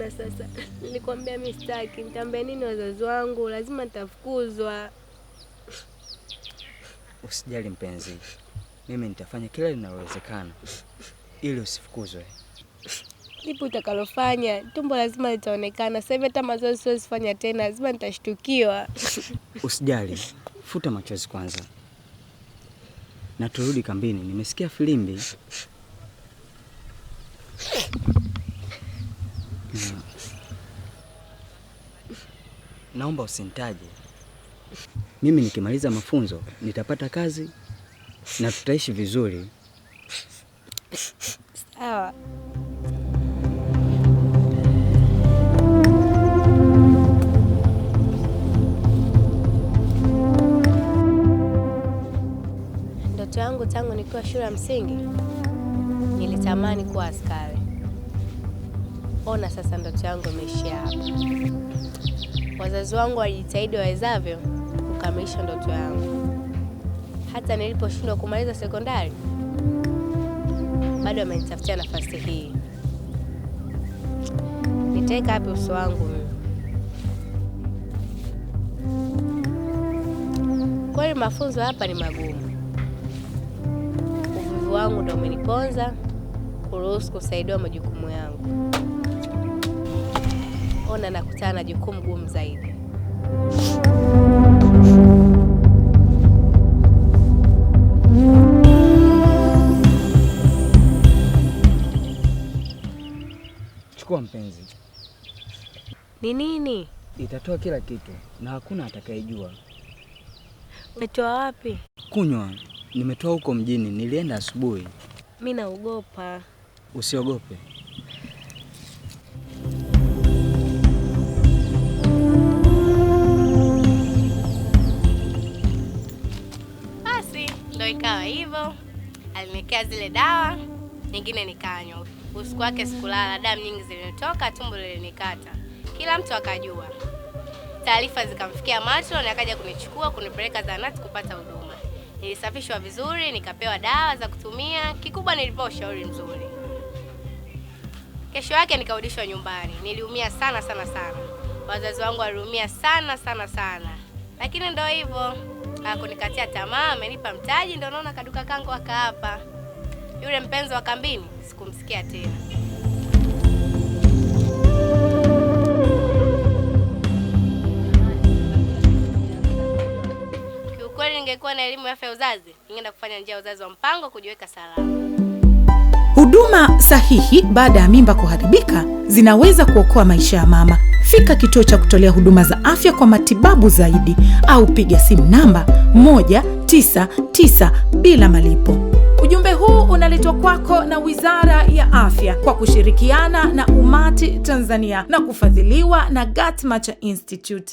Ona sasa, nilikwambia mimi sitaki. Nitaambia nini wazazi wangu? Lazima nitafukuzwa. Usijali mpenzi. Mimi nitafanya kila linalowezekana ili usifukuzwe. Lipi utakalofanya? Tumbo lazima litaonekana. Sasa hivi hata mazoezi siwezi fanya tena, lazima nitashtukiwa. Usijali. Futa machozi kwanza. Na turudi kambini. Nimesikia filimbi. Naomba usinitaje. Mimi nikimaliza mafunzo nitapata kazi na tutaishi vizuri. Sawa. Ndoto yangu tangu nikiwa shule ya msingi nilitamani kuwa askari. Ona sasa ndoto yangu imeishia hapa. Wazazi wangu walijitahidi wawezavyo kukamilisha ndoto yangu. Hata niliposhindwa kumaliza sekondari, bado wamenitafutia nafasi hii. Nitaweka wapi uso wangu mimi? Kweli mafunzo hapa ni magumu. Uvivu wangu ndio umeniponza kuruhusu kusaidiwa majukumu yangu. Ona nakutana na jukumu gumu zaidi. Chukua mpenzi. Ni nini? Itatoa kila kitu na hakuna atakayejua. Umetoa wapi? Kunywa. Nimetoa huko mjini, nilienda asubuhi. Mimi naogopa. Usiogope. Basi ndio ikawa hivyo. Alinekea zile dawa, nyingine nikanywa. Usiku wake sikulala, damu nyingi zilinitoka, tumbo lilinikata. Kila mtu akajua. Taarifa zikamfikia macho na akaja kunichukua kunipeleka zahanati kupata huduma. Nilisafishwa vizuri, nikapewa dawa za kutumia, kikubwa nilipewa ushauri mzuri. Kesho yake nikarudishwa nyumbani. Niliumia sana. Wazazi wangu waliumia sana. Lakini ndio hivyo. Hakunikatia tamaa, amenipa mtaji, ndio naona kaduka kangu hapa. Yule mpenzi wa kambini sikumsikia tena. Kiukweli ningekuwa na elimu ya afya ya uzazi, ningeenda kufanya njia ya uzazi wa mpango kujiweka salama. Huduma sahihi baada ya mimba kuharibika zinaweza kuokoa maisha ya mama. Fika kituo cha kutolea huduma za afya kwa matibabu zaidi au piga simu namba 199 bila malipo. Ujumbe huu unaletwa kwako na Wizara ya Afya kwa kushirikiana na Umati Tanzania na kufadhiliwa na Gatmacha Institute.